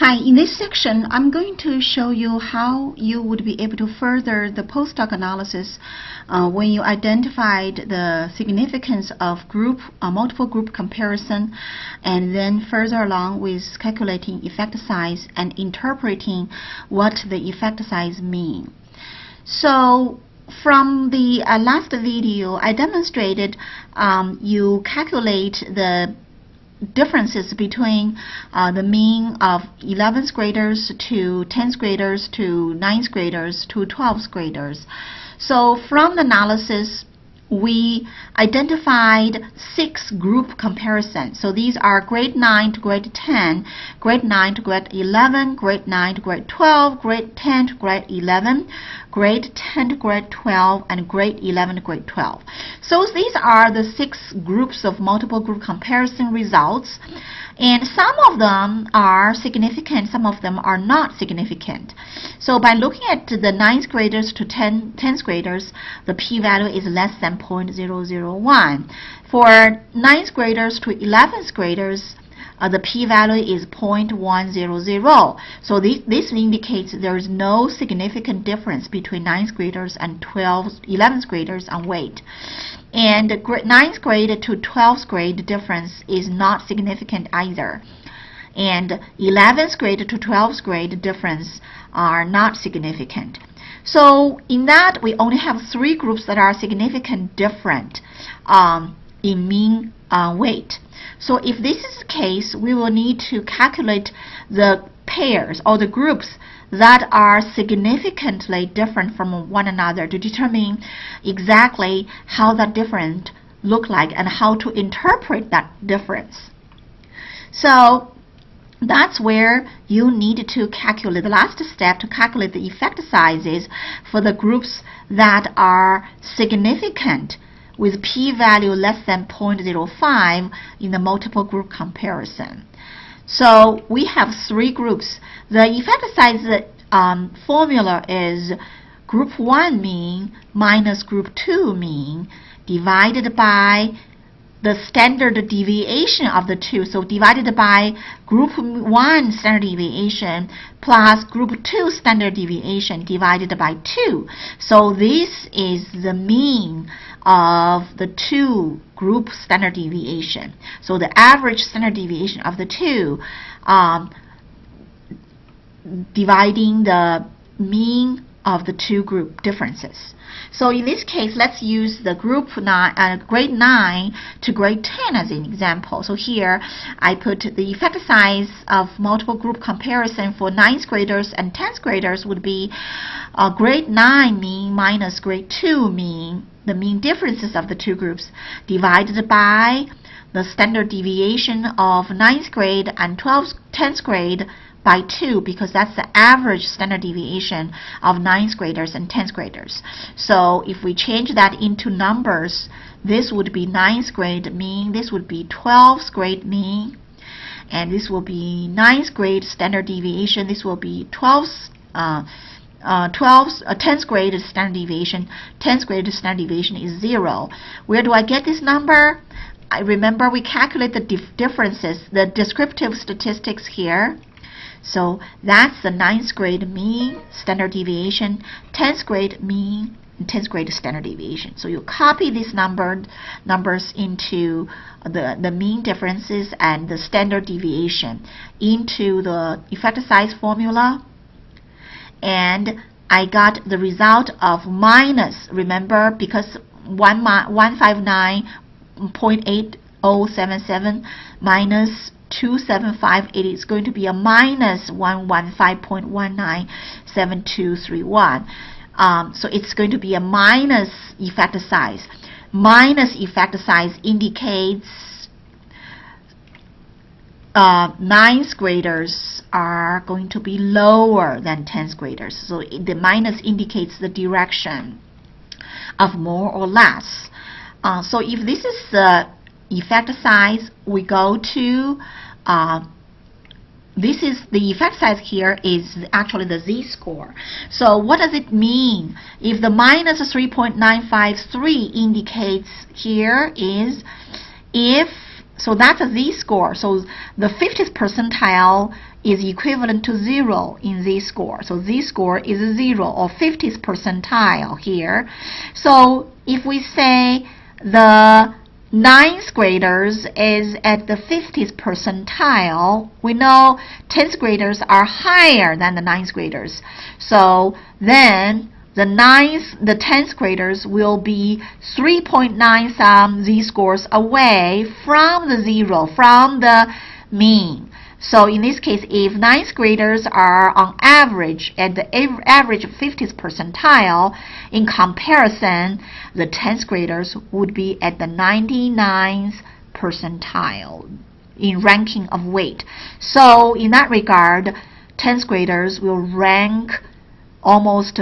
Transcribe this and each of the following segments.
Hi, in this section, I'm going to show you how you would be able to further the post-hoc analysis when you identified the significance of multiple group comparison, and then further along with calculating effect size and interpreting what the effect size mean. So from the last video, I demonstrated you calculate the differences between the mean of 11th graders to 10th graders to 9th graders to 12th graders. So from the analysis, we identified 6 group comparisons. So these are grade 9 to grade 10, grade 9 to grade 11, grade 9 to grade 12, grade 10 to grade 11, grade 10 to grade 12, and grade 11 to grade 12. So these are the 6 groups of multiple group comparison results. And some of them are significant, some of them are not significant. So by looking at the 9th graders to 10th graders, the p-value is less than 0.001. For 9th graders to 11th graders, the p-value is 0.100. So this indicates there is no significant difference between 9th graders and 11th graders on weight. And 9th grade to 12th grade difference is not significant either. And 11th grade to 12th grade difference are not significant. So in that, we only have 3 groups that are significant different in mean weight. So if this is the case, we will need to calculate the pairs or the groups that are significantly different from one another to determine exactly how that difference look like and how to interpret that difference. So that's where you need to calculate the last step to calculate the effect sizes for the groups that are significant with p-value less than 0.05 in the multiple group comparison. So we have 3 groups. The effect size formula is group 1 mean minus group 2 mean divided by the standard deviation of the 2. So divided by group 1 standard deviation plus group 2 standard deviation divided by 2. So this is the mean of the 2 group standard deviation. So the average standard deviation of the 2 dividing the mean of the 2 group differences. So in this case, let's use the grade 9 to grade 10 as an example. So here I put the effect size of multiple group comparison for 9th graders and 10th graders would be grade 9 mean minus grade 2 mean, the mean differences of the 2 groups, divided by the standard deviation of 9th grade and 10th grade by 2, because that's the average standard deviation of 9th graders and 10th graders. So if we change that into numbers, this would be 9th grade mean, this would be 12th grade mean, and this will be 9th grade standard deviation, this will be 10th grade standard deviation. 10th grade standard deviation is 0. Where do I get this number? I remember we calculate the differences, the descriptive statistics here. So that's the 9th grade mean standard deviation, 10th grade mean, and 10th grade standard deviation. So you copy these numbers into the mean differences and the standard deviation into the effect size formula, and I got the result of minus, remember, because 159.8077 minus 2758 is going to be a minus 115.197231. So it's going to be a minus effect size. Minus effect size indicates 9th graders are going to be lower than 10th graders. So the minus indicates the direction of more or less. So if this is the effect size, we go to this is the effect size here is actually the z-score. So what does it mean? If the minus 3.953 indicates here is if So that's a z-score. So the 50th percentile is equivalent to 0 in z-score. So z-score is 0 or 50th percentile here. So if we say the 9th graders is at the 50th percentile, we know 10th graders are higher than the 9th graders. So then the 10th graders will be 3.9 some z-scores away from the 0, from the mean. So in this case, if 9th graders are on average at the average 50th percentile, in comparison, the 10th graders would be at the 99th percentile in ranking of weight. So in that regard, 10th graders will rank almost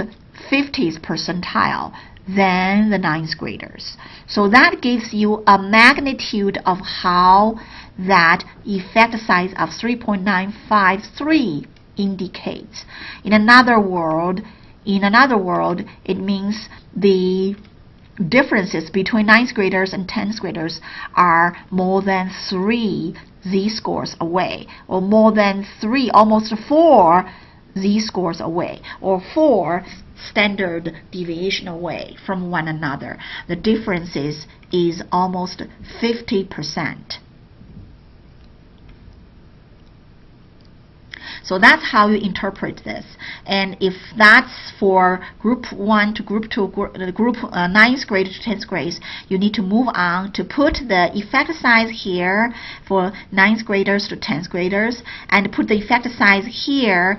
50th percentile than the 9th graders. So that gives you a magnitude of how that effect size of 3.953 indicates. In another word, it means the differences between 9th graders and 10th graders are more than 3 z-scores away, or more than 3, almost 4 z-scores away, or 4 standard deviation away from one another. The difference is almost 50%. So that's how you interpret this. And if that's for group 1 to group 2, group 9th grade to 10th grade, you need to move on to put the effect size here for 9th graders to 10th graders, and put the effect size here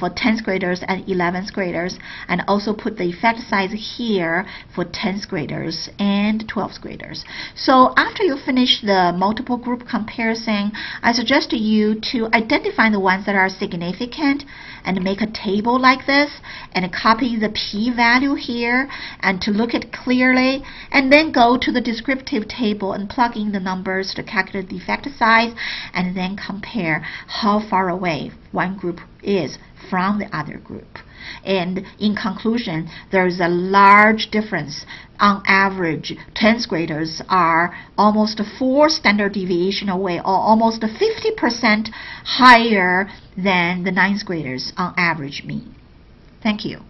for 10th graders and 11th graders, and also put the effect size here for 10th graders and 12th graders. So after you finish the multiple group comparison, I suggest you to identify the ones that are significant and make a table like this and copy the p-value here and to look at clearly, and then go to the descriptive table and plug in the numbers to calculate the effect size, and then compare how far away one group is from the other group. And in conclusion, there is a large difference. On average, 10th graders are almost 4 standard deviation away, or almost 50% higher than the 9th graders on average mean. Thank you.